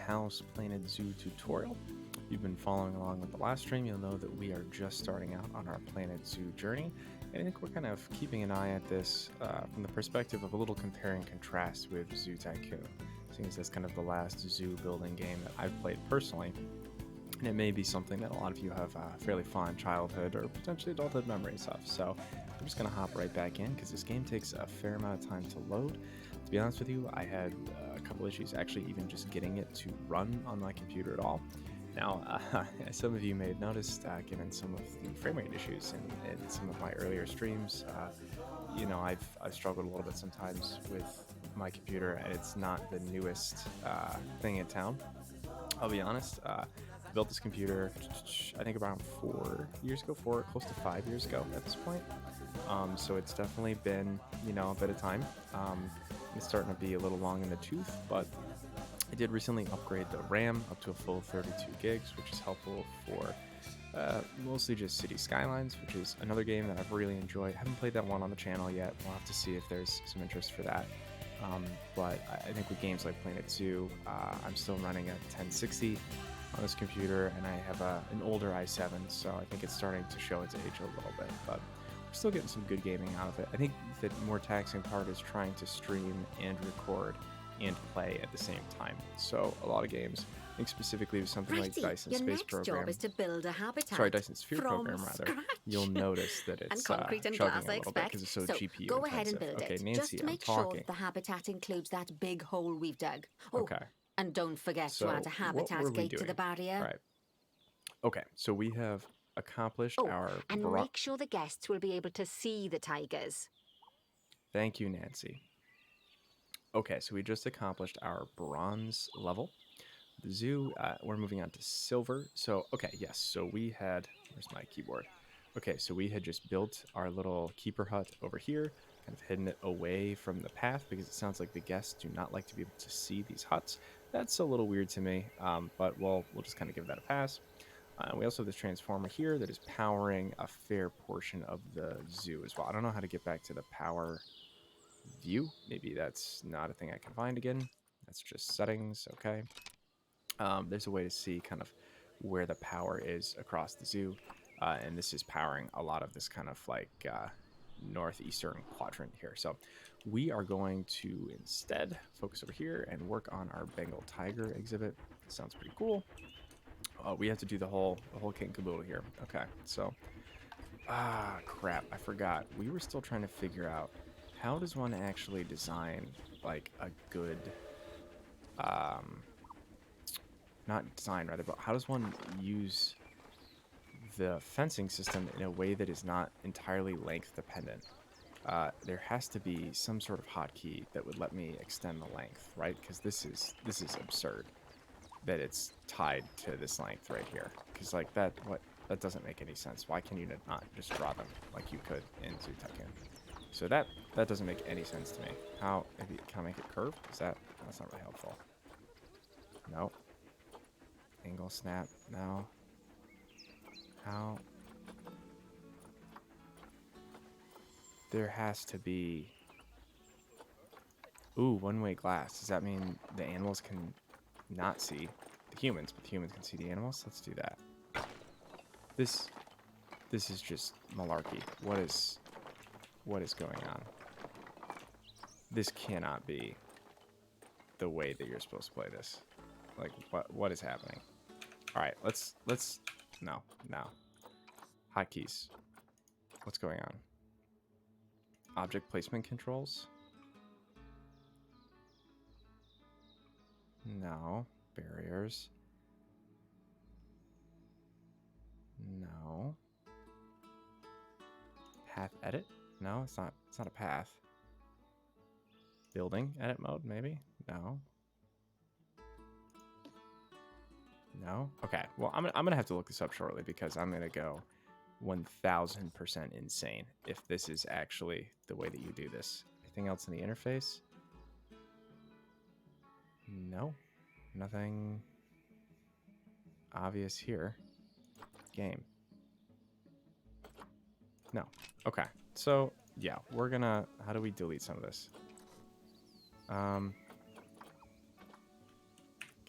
House Planet Zoo tutorial. If you've been following along with the last stream, you'll know that we are just starting out on our Planet Zoo journey. And I think we're kind of keeping an eye at this from the perspective of a little compare and contrast with Zoo Tycoon, seeing as that's kind of the last zoo building game that I've played personally. And it may be something that a lot of you have fairly fond childhood or potentially adulthood memories of. So I'm just going to hop right back in because this game takes a fair amount of time to load. To be honest with you, I had a couple issues actually even just getting it to run on my computer at all. Now, as some of you may have noticed, given some of the frame rate issues in some of my earlier streams, you know, I've struggled a little bit sometimes with my computer, and it's not the newest thing in town. I'll be honest. Built this computer, I think around 4 years ago, close to 5 years ago at this point. So it's definitely been, you know, a bit of time. It's starting to be a little long in the tooth, but I did recently upgrade the RAM up to a full 32 gigs, which is helpful for mostly just City Skylines, which is another game that I've really enjoyed. I haven't played that one on the channel yet. We'll have to see if there's some interest for that. But I think with games like Planet Zoo, I'm still running at 1060 on this computer, and I have an older i7, so I think it's starting to show its age a little bit, but we're still getting some good gaming out of it. I think the more taxing part is trying to stream and record and play at the same time. So a lot of games, I think specifically with something like Dyson Space Program, job is to build a habitat. sorry, Dyson Sphere Program rather, you'll notice that it's and concrete and chugging glass, a I little bit expect. because it's so GPU go intensive. ahead and build okay, it. Nancy, Just I'm make talking. sure the habitat includes that big hole we've dug. Oh, Okay. and don't forget So to add a what were habitat we gate to doing? the barrier. All right. Okay, so we have accomplished our... and make sure the guests will be able to see the tigers. Thank you, Nancy. Okay, so we just accomplished our bronze level. The zoo, we're moving on to silver. So, okay, yes, so we had... Where's my keyboard? Okay, so we had just built our little keeper hut over here, kind of hidden it away from the path because it sounds like the guests do not like to be able to see these huts. That's a little weird to me, but we'll just kind of give that a pass. We also have this transformer here that is powering a fair portion of the zoo as well. I don't know how to get back to the power view. Maybe that's not a thing I can find again. That's just settings. Okay. There's a way to see kind of where the power is across the zoo. And this is powering a lot of this kind of like northeastern quadrant here. So we are going to instead focus over here and work on our Bengal tiger exhibit. Sounds pretty cool. We have to do the whole kit and caboodle here. Okay, so crap, I forgot. We were still trying to figure out how does one actually design like a good not design rather, but how does one use the fencing system in a way that is not entirely length dependent? There has to be some sort of hotkey that would let me extend the length, right? Because this is absurd that it's tied to this length right here, because like that doesn't make any sense. Why can you not just draw them like you could in Zoo Tycoon? So that doesn't make any sense to me. How maybe can I make it curved? That's not really helpful. No. Angle snap. No. How? There has to be. Ooh, one-way glass. Does that mean the animals can not see the humans, but the humans can see the animals? Let's do that. This is just malarkey. What is going on? This cannot be the way that you're supposed to play this. Like what is happening? All right, let's no. Hotkeys. What's going on? Object placement controls? No. Barriers. No. Path edit? No, it's not a path. Building edit mode, maybe? No. No? Okay. Well, I'm gonna have to look this up shortly because I'm gonna go 1000% insane if this is actually the way that you do this. Anything else in the interface? No. Nothing obvious here. Game. No. Okay. So, yeah, we're gonna... How do we delete some of this?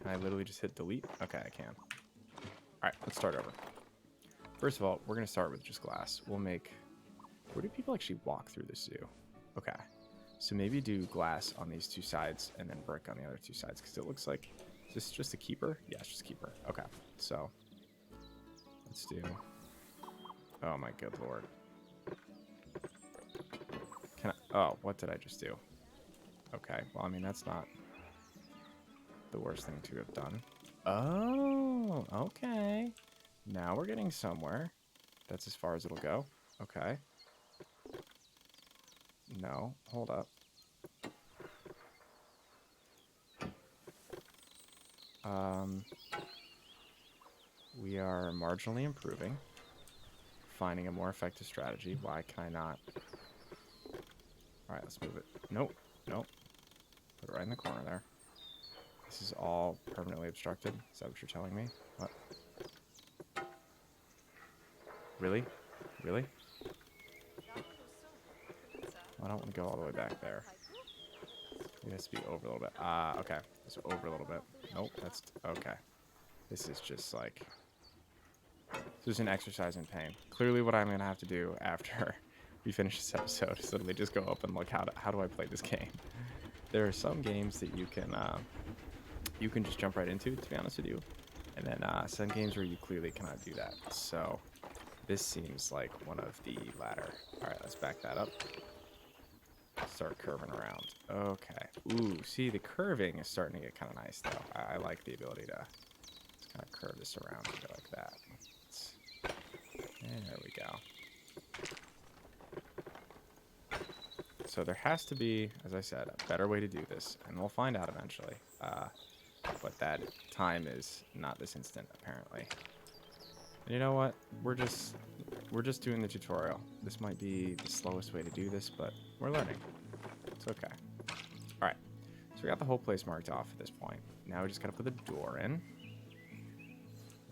Can I literally just hit delete? Okay, I can. All right, let's start over. First of all, we're going to start with just glass. We'll make... Where do people actually walk through the zoo? Okay. So maybe do glass on these two sides and then brick on the other two sides, because it looks like... Is this just a keeper? Yeah, it's just a keeper. Okay, so... Let's do... Oh my good lord. Can I... Oh, what did I just do? Okay, well, I mean, that's not the worst thing to have done. Oh, okay. Now we're getting somewhere. That's as far as it'll go. Okay. No, hold up. We are marginally improving. Finding a more effective strategy. Why can I not? Alright, let's move it. Nope. Nope. Put it right in the corner there. This is all permanently obstructed. Is that what you're telling me? What? Really? Really? I don't want to go all the way back there. It has to be over a little bit. Okay. So over a little bit. Nope, that's... Okay. This is just like... This is an exercise in pain. Clearly what I'm going to have to do after we finish this episode is literally just go up and look, how do I play this game? There are some games that you can just jump right into, to be honest with you. And then some games where you clearly cannot do that. So this seems like one of the latter. All right, let's back that up. Start curving around. Okay. Ooh, see, the curving is starting to get kind of nice, though. I like the ability to just kind of curve this around and go like that. There we go. So there has to be, as I said, a better way to do this, and we'll find out eventually. But that time is not this instant, apparently. And you know what? We're just doing the tutorial. This might be the slowest way to do this, but we're learning. It's okay. All right. So we got the whole place marked off at this point. Now we just gotta put the door in.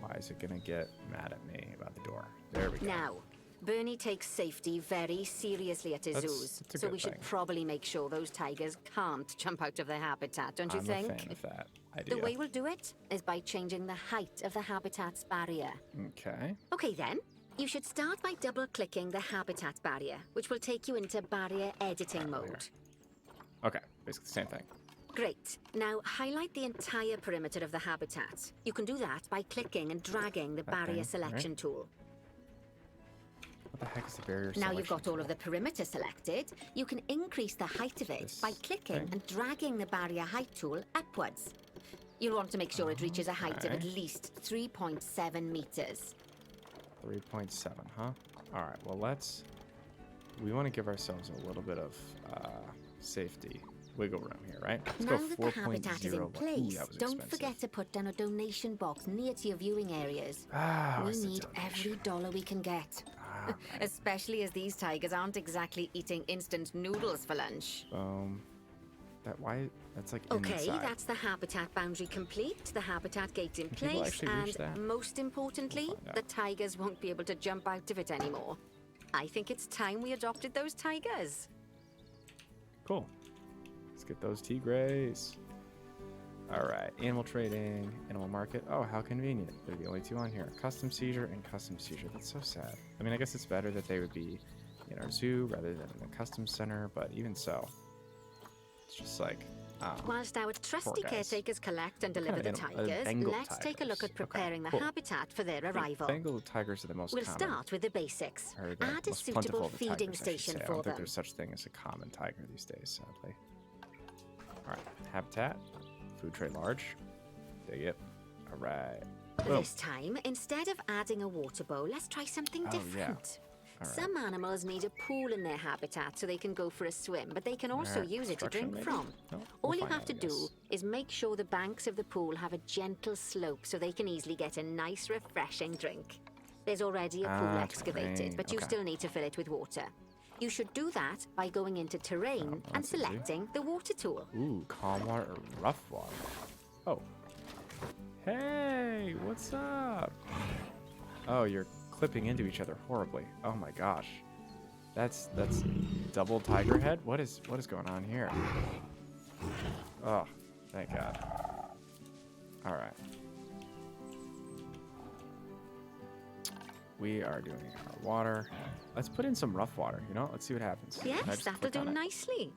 Why is it gonna get mad at me about the door? There we go. Now, Bernie takes safety very seriously at his zoos, so we should probably make sure those tigers can't jump out of their habitat, don't you think? I'm a fan of that idea. The way we'll do it is by changing the height of the habitat's barrier. Okay. Okay then, you should start by double-clicking the habitat barrier, which will take you into barrier editing mode. Okay, basically the same thing. Great. Now highlight the entire perimeter of the habitat. You can do that by clicking and dragging the barrier selection tool. What the heck is the barrier selection? Now you've got all of the perimeter selected, you can increase the height of it by clicking and dragging the barrier height tool upwards. You'll want to make sure it reaches a height of at least 3.7 meters. 3.7, huh? Alright, well we want to give ourselves a little bit of safety wiggle room here, right? Let's now go that the habitat is in place, don't forget to put down a donation box near to your viewing areas. We need every dollar we can get. Right. Especially as these tigers aren't exactly eating instant noodles for lunch. That's like okay, inside. That's the habitat boundary complete, the habitat gate's in place, and most importantly, the tigers won't be able to jump out of it anymore. I think it's time we adopted those tigers. Cool. Let's get those tigres. All right, animal trading, animal market. Oh, how convenient. They're the only two on here. Custom seizure and custom seizure. That's so sad. I mean, I guess it's better that they would be in our zoo rather than in the custom center, but even so, it's just like... Whilst our trusty caretakers collect and deliver the tigers, let's take a look at preparing the habitat for their arrival. Bengal tigers are the most common. We'll start with the basics. Add a suitable feeding station for them. I don't think there's such thing as a common tiger these days, sadly. All right, habitat, food tray large, dig it. All right. This time, instead of adding a water bowl, let's try something different. Yeah. Right. Some animals need a pool in their habitat so they can go for a swim, but they can also use it to drink from. No, All you have to do is make sure the banks of the pool have a gentle slope so they can easily get a nice, refreshing drink. There's already a pool excavated, but you still need to fill it with water. You should do that by going into terrain and selecting the water tool. Ooh, calm water or rough water. Oh. Hey, what's up? Oh, you're clipping into each other horribly. Oh my gosh. That's double tiger head? What is going on here? Oh, thank God. All right. We are doing our water. Let's put in some rough water, you know? Let's see what happens. Yes, that'll do nicely.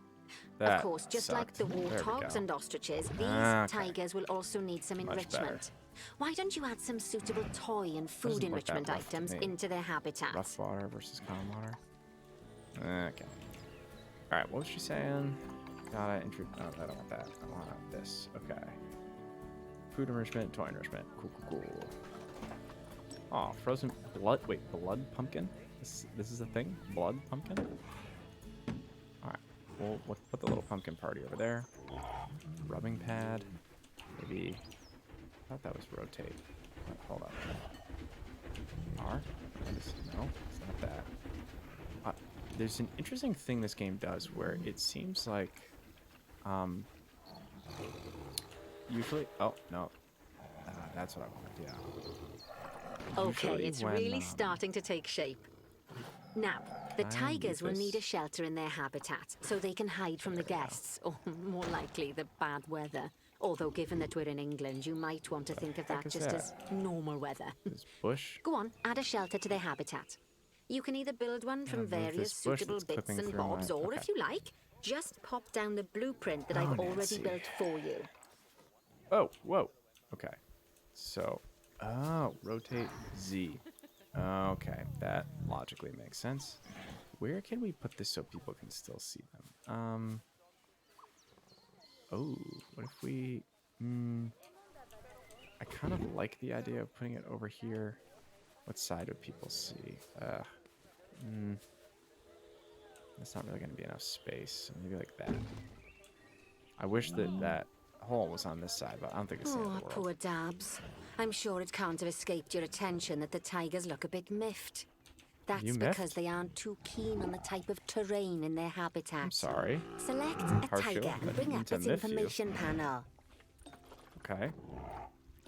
That of course, just like the warthogs and ostriches, these tigers will also need some enrichment. Why don't you add some suitable toy and food enrichment items into their habitat? Rough water versus calm water. Okay. All right, what was she saying? Gotta introduce. Oh, I don't want that. I want this. Okay. Food enrichment, toy enrichment. Cool, cool, cool. Oh, frozen blood. Wait, blood pumpkin? This is a thing? Blood pumpkin? All right. Well, let's put the little pumpkin party over there. Rubbing pad. Maybe. I thought that was rotate. Wait, hold on. R? No, it's not that. There's an interesting thing this game does where it seems like, usually, oh no, that's what I wanted. Yeah. Okay, it's really starting to take shape. Now, the tigers will need a shelter in their habitat so they can hide from the guests, or more likely, the bad weather. Although, given that we're in England, you might want to think of that just as normal weather. This bush? Go on, add a shelter to their habitat. You can either build one from various suitable bits and bobs, or if you like, just pop down the blueprint that I've already built for you. Oh, whoa. Okay. So, rotate Z. Okay, that logically makes sense. Where can we put this so people can still see them? Oh, what if we... I kind of like the idea of putting it over here. What side would people see? That's not really going to be enough space. So maybe like that. I wish that that hole was on this side, but I don't think it's the end of the world. Poor Dabs. I'm sure it can't have escaped your attention that the tigers look a bit miffed. That's because they aren't too keen on the type of terrain in their habitat. I'm sorry. Select a tiger and bring up its information panel. Okay.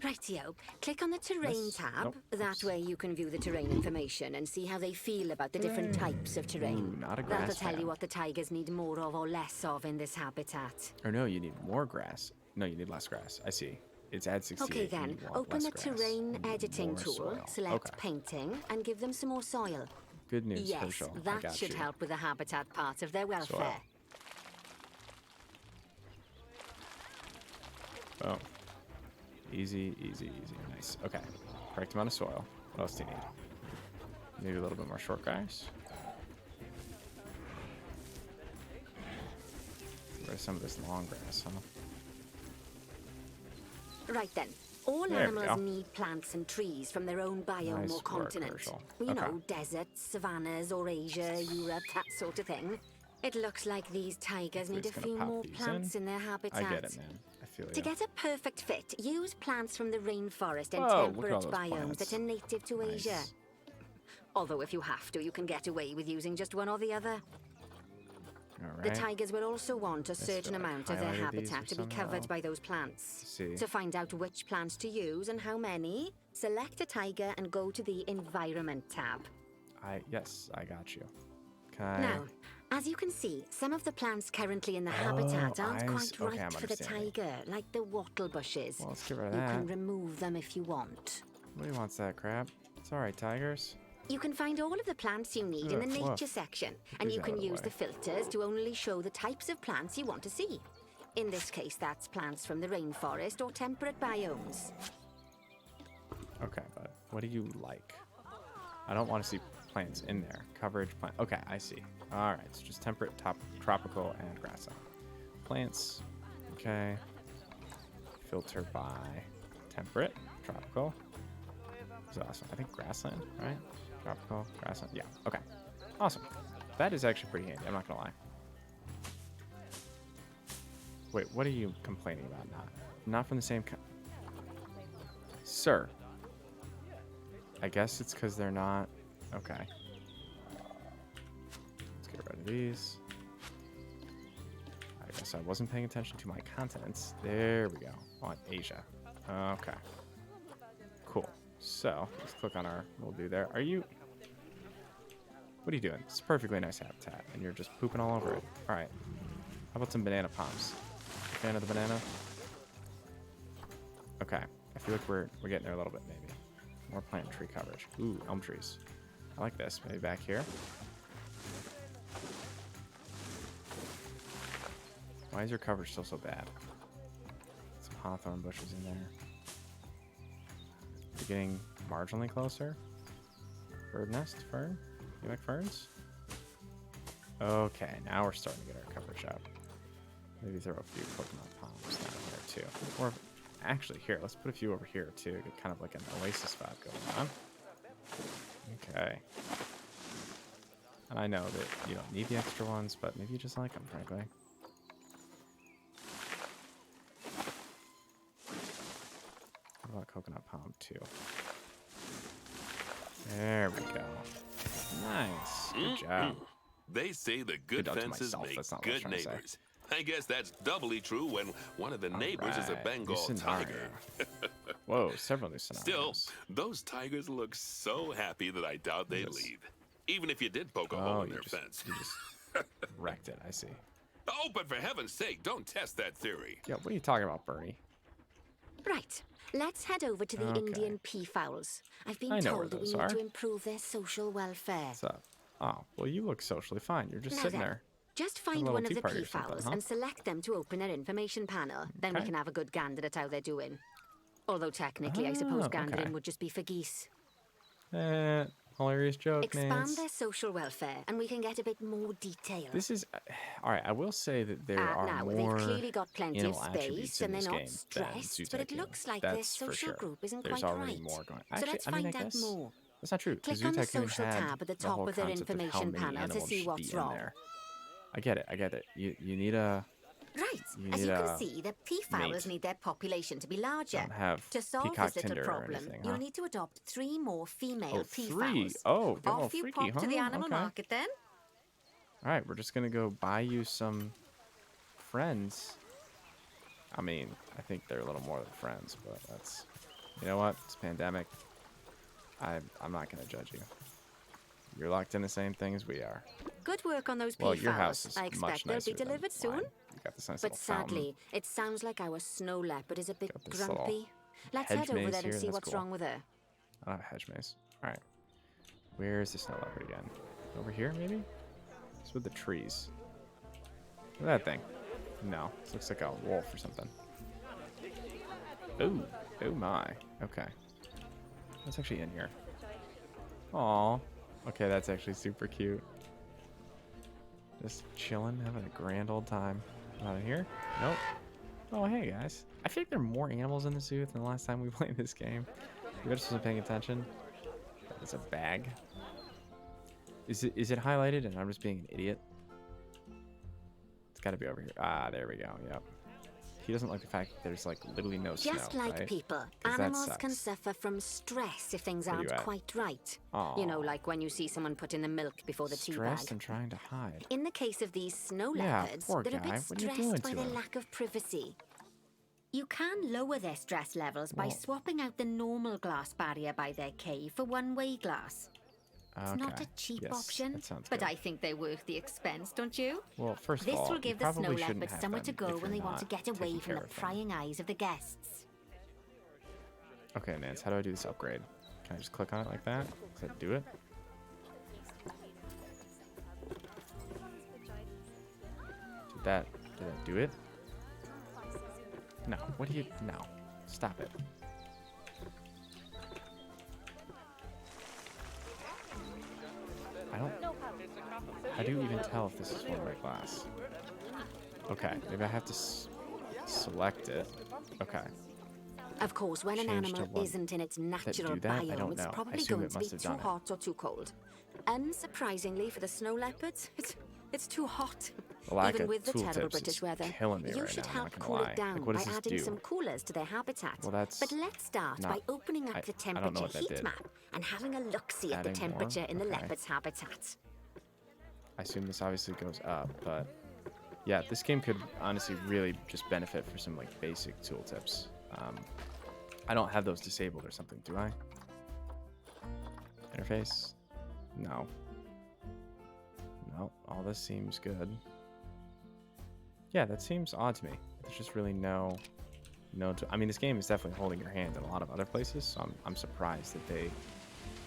Rightio. Click on the terrain tab. Nope. That way you can view the terrain information and see how they feel about the different types of terrain. Ooh, not a grass That'll tell tab. you what the tigers need more of or less of in this habitat. Or no, you need more grass. No, you need less grass. I see. It's add 68. Okay then, open the terrain editing tool, select painting, and give them some more soil. Good news, yes, Herschel. that should help with the habitat part of their welfare. Oh. Easy, easy, easy. Nice. Okay. Correct amount of soil. What else do you need? Maybe a little bit more short grass. Get rid of some of this long grass, huh? Right then. All animals need plants and trees from their own biome or continent. You know, deserts, savannas, or Asia, Europe, that sort of thing. It looks like these tigers need a few more plants in their habitat. I get it, man. I feel you. To get a perfect fit, use plants from the rainforest and temperate biomes that are native to Asia. Although if you have to, you can get away with using just one or the other. The tigers will also want a certain amount of their habitat to be covered by those plants. To find out which plants to use and how many, select a tiger and go to the Environment tab. Yes, I got you. Now, as you can see, some of the plants currently in the habitat aren't quite right for the tiger, like the wattle bushes. Well, let's get rid of that. You can remove them if you want. Nobody wants that crap. It's alright, tigers. You can find all of the plants you need in the nature section, and you can use the filters to only show the types of plants you want to see. In this case, that's plants from the rainforest or temperate biomes. Okay, but what do you like? I don't want to see plants in there. Coverage plant. Okay, I see. All right, so just temperate, tropical, and grassland. Plants. Okay. Filter by temperate, tropical. That's awesome. I think grassland, right? Tropical, grassland. Yeah. Okay. Awesome. That is actually pretty handy. I'm not gonna lie. Wait, what are you complaining about now? Not from the same Sir. I guess it's because they're not... Okay. Let's get rid of these. I guess I wasn't paying attention to my continents. There we go. On Asia. Okay. Cool. So, let's click on our... We'll do there. Are you... What are you doing? It's a perfectly nice habitat, and you're just pooping all over it. Alright. How about some banana palms? Fan of the banana? Okay. I feel like we're getting there a little bit, maybe. More plant tree coverage. Ooh, elm trees. I like this. Maybe back here. Why is your coverage still so bad? Some hawthorn bushes in there. You're getting marginally closer. Bird nest, fern? You like ferns? Okay, now we're starting to get our coverage up. Maybe throw a few coconut palms down here too. Or actually, here, let's put a few over here too. Get kind of like an oasis vibe going on. Okay. And I know that you don't need the extra ones, but maybe you just like them, frankly. What about coconut palm too? There we go. Nice. Good job. They say the good fences make good neighbors. I guess that's doubly true when one of the neighbors is a Bengal tiger. Whoa, several new scenarios. Still, those tigers look so happy that I doubt they'd leave. Even if you did poke a hole in their fence. You just wrecked it, I see. Oh, but for heaven's sake, don't test that theory. Yeah, what are you talking about, Bernie? Right. Let's head over to the Indian peafowls. I've been told that we need to improve their social welfare. What's up? Oh, well, you look socially fine. You're just sitting there. Just find one of the peafowls and select them to open their information panel. Then we can have a good gander at how they're doing. Although technically, I suppose gandering would just be for geese. Hilarious joke, Expand their social welfare, and we can get a bit more detail. This is... all right, I will say that there are more they've clearly got plenty of space, and they're not game stressed, but it looks like their social group isn't There's quite already right. more going. So let's find out more. That's not true. Click on the social tab at the top of their information panel to see what's wrong. I get it. You need a... Right. As you can see, the peafowls need their population to be larger. To solve this little problem, you'll need to adopt 3 more female peafowls. Oh, they're all Off you freaky, pop to the animal market then. All right, we're just going to go buy you some friends. I mean, I think they're a little more than friends, but that's... You know what? It's a pandemic. I'm not going to judge you. You're locked in the same thing as we are. Good work on those peafowls. Well, your house is I expect they'll be delivered soon. You got this nice but little sadly, it sounds like our snow leopard is a bit grumpy. Let's head over there and see what's wrong with her. I don't have a hedge maze. All right. Where's the snow leopard again? Over here, maybe? It's with the trees. Look at that thing. No, this looks like a wolf or something. Ooh. Oh my. Okay. What's actually in here? Aw. Okay, that's actually super cute. Just chilling, having a grand old time. Not in here? Nope. Oh, hey guys. I feel like there are more animals in the zoo than the last time we played this game. You just wasn't paying attention. It's a bag. Is it highlighted and I'm just being an idiot? It's got to be over here. Ah, there we go. Yep. He doesn't like the fact that there's like literally no snow. Just like people, animals can suffer from stress if things aren't quite right. Aww. You know, like when you see someone put in the milk before the tea bag. Stressed and trying to hide. In the case of these snow leopards, they're a bit stressed by their lack of privacy. You can lower their stress levels by swapping out the normal glass barrier by their cave for one-way glass. It's not a cheap option, but I think they're worth the expense, don't you? Well, first of all, this will give the snow leopards somewhere to go when they want to get away from the prying eyes of the guests. Okay, Nance, how do I do this upgrade? Can I just click on it like that? Does that do it? Did that do it? No. What do you... No. Stop it. How do you even tell if this is one-way glass? Okay, maybe I have to select it. Okay. Of course, when an animal isn't in its natural biome, it's probably going to be too hot or too cold. Unsurprisingly for the snow leopards, it's too hot. Even with the terrible British weather, you should help cool it down by adding some coolers to their habitat. But let's start by opening up the temperature heat map and having a look-see at the temperature in the leopard's habitat. I assume this obviously goes up, but yeah, this game could honestly really just benefit for some like basic tooltips. I don't have those disabled or something, do I? Interface? No. No, all this seems good. Yeah, that seems odd to me. There's just really no no. I mean, this game is definitely holding your hand in a lot of other places, so I'm surprised that they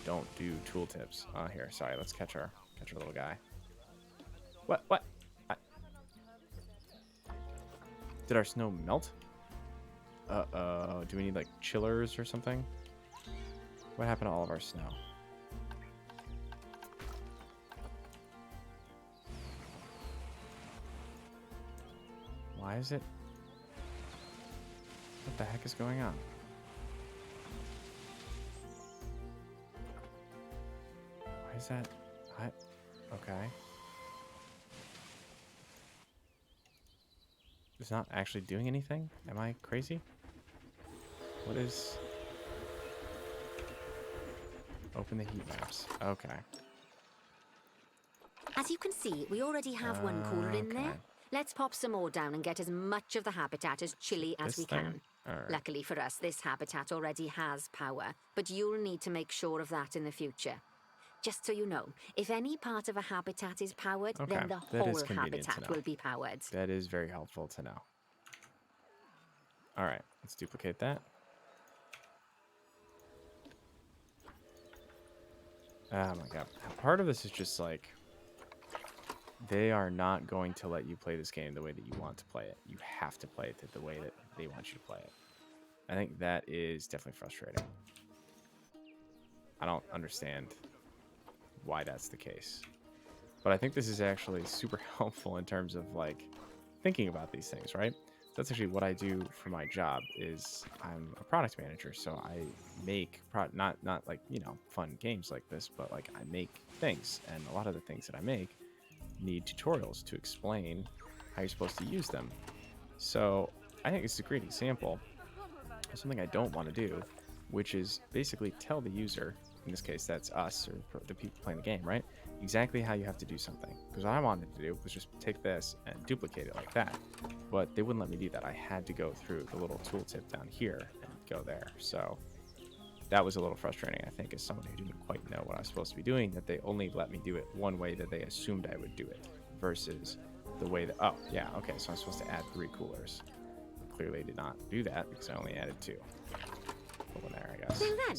don't do tooltips. Here, sorry. Let's catch our little guy. What? Did our snow melt? Do we need like chillers or something? What happened to all of our snow? Why is it? What the heck is going on? Why is that? Okay. It's not actually doing anything? Am I crazy? What is... Open the heat maps. Okay. As you can see, we already have one cooler in there. Let's pop some more down and get as much of the habitat as chilly as we can. Right. Luckily for us, this habitat already has power, but you'll need to make sure of that in the future. Just so you know, if any part of a habitat is powered, then the whole habitat will be powered. That is very helpful to know. All right, let's duplicate that. Oh my god. Part of this is just like, they are not going to let you play this game the way that you want to play it. You have to play it the way that they want you to play it. I think that is definitely frustrating. I don't understand why that's the case. But I think this is actually super helpful in terms of like thinking about these things, right? That's actually what I do for my job. Is I'm a product manager, so I make not like, you know, fun games like this, but like I make things, and a lot of the things that I make need tutorials to explain how you're supposed to use them. So I think it's a great example of something I don't want to do, which is basically tell the user, in this case that's us or the people playing the game, right, exactly how you have to do something. Because what I wanted to do was just take this and duplicate it like that, but they wouldn't let me do that. I had to go through the little tooltip down here and go there. So that was a little frustrating, I think, as someone who didn't quite know what I was supposed to be doing, that they only let me do it one way that they assumed I would do it, versus the way that, oh yeah, okay, so I'm supposed to add 3 coolers. Clearly did not do that because I only added 2. Put one there, I guess. Well then,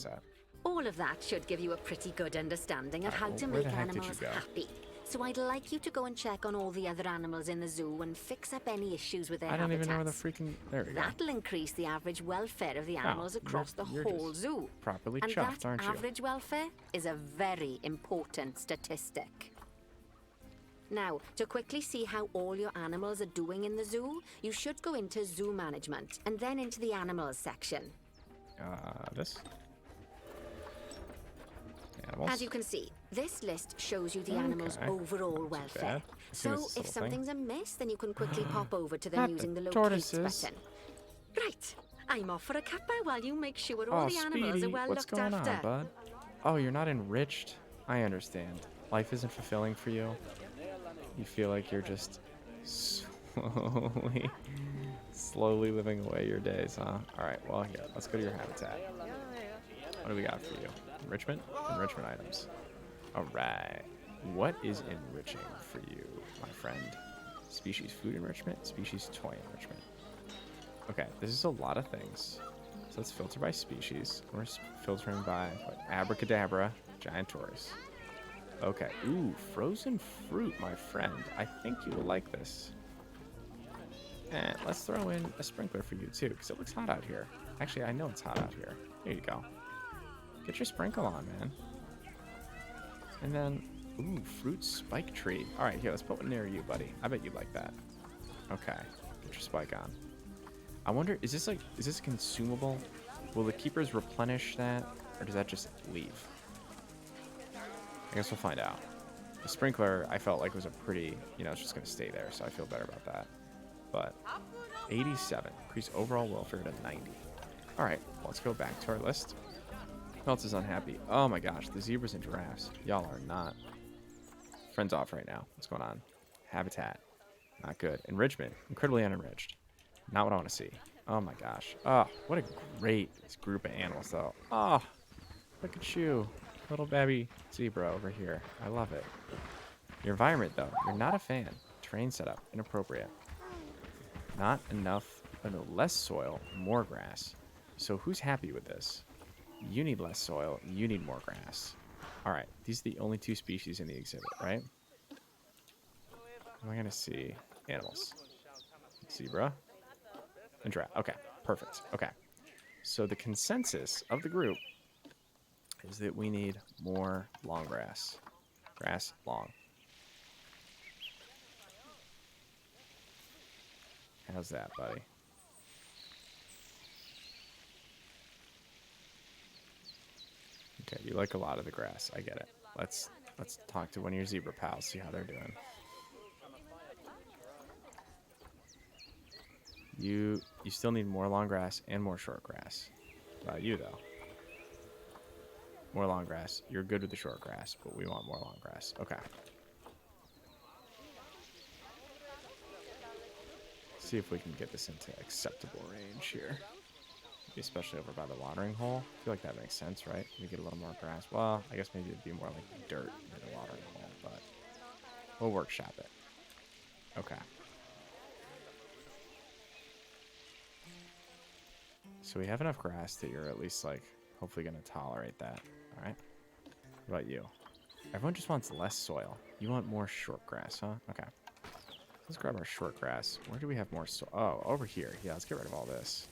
all of that should give you a pretty good understanding of how to make animals happy. So I'd like you to go and check on all the other animals in the zoo and fix up any issues with their habitats. I don't even know where the freaking... There we go. That'll increase the average welfare of the animals across the whole zoo. Properly chuffed, aren't you? And that average welfare is a very important statistic. Now, to quickly see how all your animals are doing in the zoo, you should go into zoo management and then into the animals section. This? Animals? As you can see, this list shows you the animals' overall welfare. So if something's amiss, then you can quickly pop over to them using the locate button. Right, I'm off for a cuppa while you make sure all the animals are well looked after. What's going on, bud? Oh, you're not enriched? I understand. Life isn't fulfilling for you. You feel like you're just slowly living away your days, huh? All right, well, here, let's go to your habitat. What do we got for you? Enrichment? Enrichment items. All right. What is enriching for you, my friend? Species food enrichment, species toy enrichment. Okay, this is a lot of things. So let's filter by species. We're filtering by what? Abracadabra, giant toys. Okay. Ooh, frozen fruit, my friend. I think you will like this. And let's throw in a sprinkler for you too, because it looks hot out here. Actually, I know it's hot out here. There you go. Get your sprinkle on, man. And then, ooh, fruit spike tree. All right, here, let's put one near you, buddy. I bet you'd like that. Okay, get your spike on. I wonder, is this consumable? Will the keepers replenish that, or does that just leave? I guess we'll find out. The sprinkler, I felt like was a pretty, you know, it's just gonna stay there, so I feel better about that. But 87, increase overall welfare to 90. All right, well, let's go back to our list. Who else is unhappy? Oh my gosh, the zebras and giraffes. Y'all are not. Friends off right now. What's going on? Habitat. Not good. Enrichment. Incredibly unenriched. Not what I want to see. Oh my gosh. Oh, what a great group of animals, though. Oh, look at you. Little baby zebra over here. I love it. Your environment, though. You're not a fan. Terrain setup. Inappropriate. Not enough Oh no, less soil, more grass. So who's happy with this? You need less soil. You need more grass. All right. These are the only 2 species in the exhibit, right? Am I going to see animals? Zebra and giraffe. Okay. Perfect. Okay. So the consensus of the group is that we need more long grass. Grass long. How's that, buddy? Okay, you like a lot of the grass. I get it. Let's talk to one of your zebra pals, see how they're doing. You still need more long grass and more short grass. You though. More long grass. You're good with the short grass, but we want more long grass. Okay. See if we can get this into acceptable range here. Especially over by the watering hole. I feel like that makes sense, right? We get a little more grass. Well, I guess maybe it'd be more like dirt than a watering hole, but we'll workshop it. Okay. So we have enough grass that you're at least like hopefully going to tolerate that. All right. What about you? Everyone just wants less soil. You want more short grass, huh? Okay. Let's grab our short grass. Where do we have more soil? Oh, over here. Yeah, let's get rid of all this.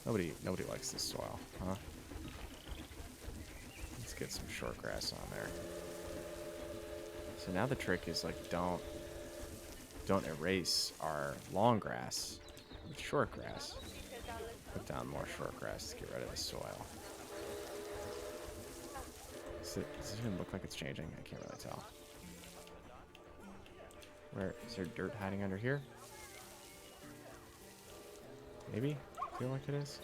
Nobody likes this soil, huh? Let's get some short grass on there. So now the trick is like don't erase our long grass with short grass. Put down more short grass to get rid of the soil. Does it even look like it's changing? I can't really tell. Where is there dirt hiding under here? Maybe? Feel like it is.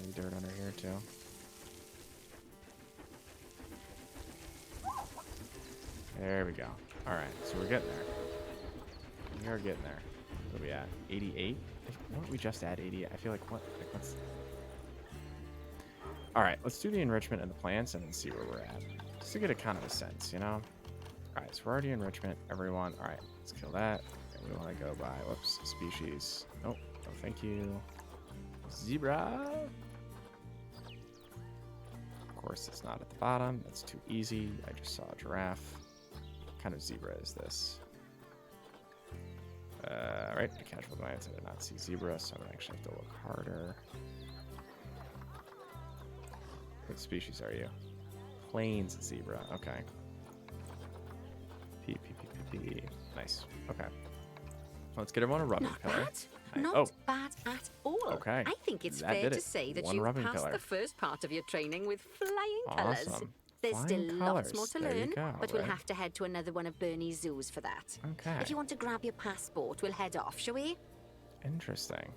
Maybe dirt under here too. There we go. All right, so we're getting there. We are getting there. What are we at? 88? Why don't we just add 80? I feel like what's... All right, let's do the enrichment and the plants and then see where we're at. Just to get a kind of a sense, you know? All right, so we're already enrichment, everyone. All right, let's kill that. And we want to go by, whoops, species. Nope, no thank you. Zebra. Of course, it's not at the bottom. That's too easy. I just saw a giraffe. What kind of zebra is this? All right, a casual glance, I did not see zebra, so I'm gonna actually have to look harder. What species are you? Plains zebra, okay. P. Nice, okay. Let's get everyone a rubbing pillar. Not bad at all. Okay. I think it's fair to say that you've passed the first part of your training with flying colours. Awesome. There's still lots more to learn, but we'll right? have to head to another one of Bernie's zoos for that. Okay. If you want to grab your passport, we'll head off, shall we? Interesting.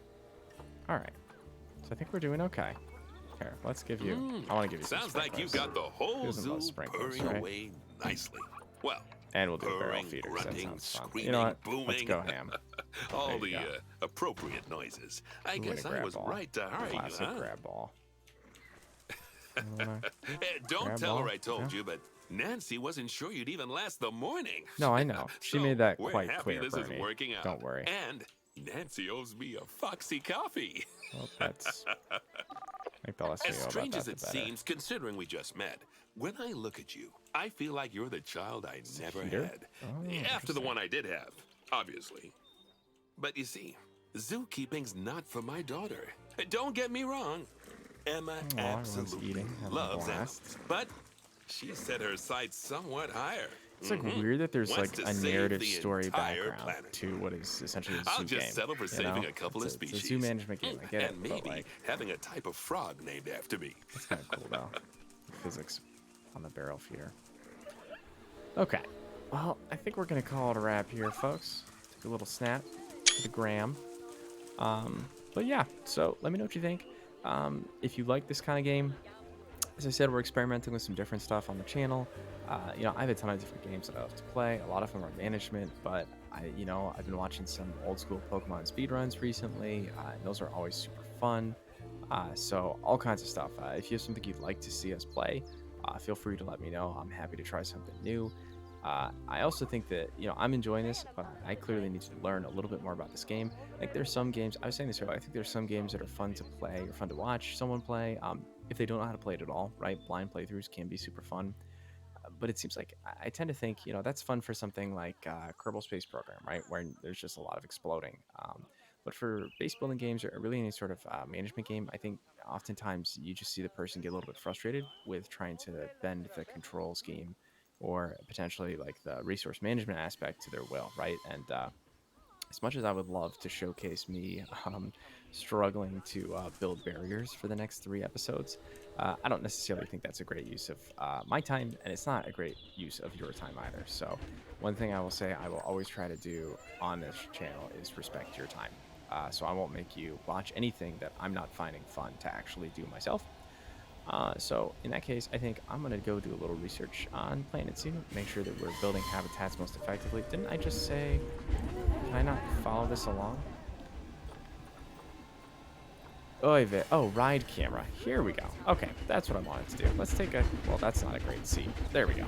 All right. So I think we're doing okay. Here, let's give you... I want to give you some Sounds like you've got the whole zoo purring away nicely. Well, and we'll do barrel feeders. Grunting, that sounds fun. screaming, You know what? booming. Let's go ham. All the appropriate noises. I guess I was right to hire you, Classic huh? grab ball. Don't tell her I told you, but Nancy wasn't sure you'd even last the morning. No, I know. She made that quite clear, this Bernie. Is working out. Don't worry. And Nancy owes me a Foxy coffee. Well, that's... I think the less we As know strange about as that, it the better. seems, considering we just met, when I look at you, I feel like you're the child I never had. Oh, After the one I did have, obviously. But you see, zookeeping's not for my daughter. Don't get me wrong. Emma absolutely loves animals, but she set her sights somewhat higher. It's like weird that there's like a narrative story background to what is essentially a zoo I'll just game. settle for saving a couple of species. It's a zoo management game. I get it, and maybe but like, having a type of frog named after me. that's kind of cool though. The physics on the barrel feeder. Okay, well, I think we're gonna call it a wrap here, folks. Took a little snap to the gram. But yeah, so let me know what you think. If you like this kind of game, as I said, we're experimenting with some different stuff on the channel. You know, I have a ton of different games that I love to play. A lot of them are management, but I've been watching some old school Pokemon speedruns recently. And those are always super fun. So all kinds of stuff. If you have something you'd like to see us play, feel free to let me know. I'm happy to try something new. I also think that, I'm enjoying this, but I clearly need to learn a little bit more about this game. Like there's some games, I was saying this earlier, I think there's some games that are fun to play or fun to watch someone play. If they don't know how to play it at all, right? Blind playthroughs can be super fun. But it seems like I tend to think, that's fun for something like Kerbal Space Program, right? Where there's just a lot of exploding. But for base building games or really any sort of management game, I think oftentimes you just see the person get a little bit frustrated with trying to bend the control scheme or potentially like the resource management aspect to their will, right? And as much as I would love to showcase me struggling to build barriers for the next 3 episodes, I don't necessarily think that's a great use of my time, and it's not a great use of your time either. So, one thing I will say I will always try to do on this channel is respect your time. So, I won't make you watch anything that I'm not finding fun to actually do myself. So in that case, I think I'm gonna go do a little research on Planet Zoo, make sure that we're building habitats most effectively. Didn't I just say, can I not follow this along? Oh, ride camera. Here we go. Okay, that's what I wanted to do. Let's take well, that's not a great seat. There we go.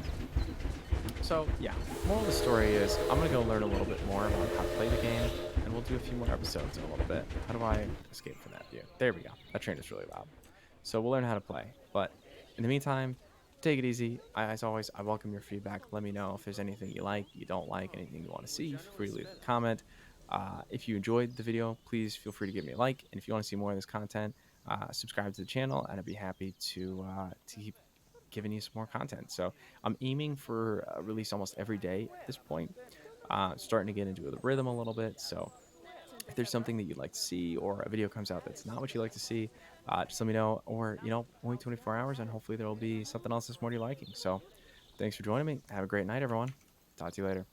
So yeah, moral of the story is I'm gonna go learn a little bit more about how to play the game, and we'll do a few more episodes in a little bit. How do I escape from that view? There we go. That train is really loud. So we'll learn how to play. But in the meantime, take it easy. As always, I welcome your feedback. Let me know if there's anything you like, you don't like, anything you want to see. Feel free to leave a comment. If you enjoyed the video, please feel free to give me a like. And if you want to see more of this content, subscribe to the channel, and I'd be happy to keep giving you some more content. So I'm aiming for a release almost every day at this point. Starting to get into the rhythm a little bit. So if there's something that you'd like to see or a video comes out that's not what you like to see, just let me know. Or, only 24 hours, and hopefully there will be something else that's more to your liking. So thanks for joining me. Have a great night, everyone. Talk to you later.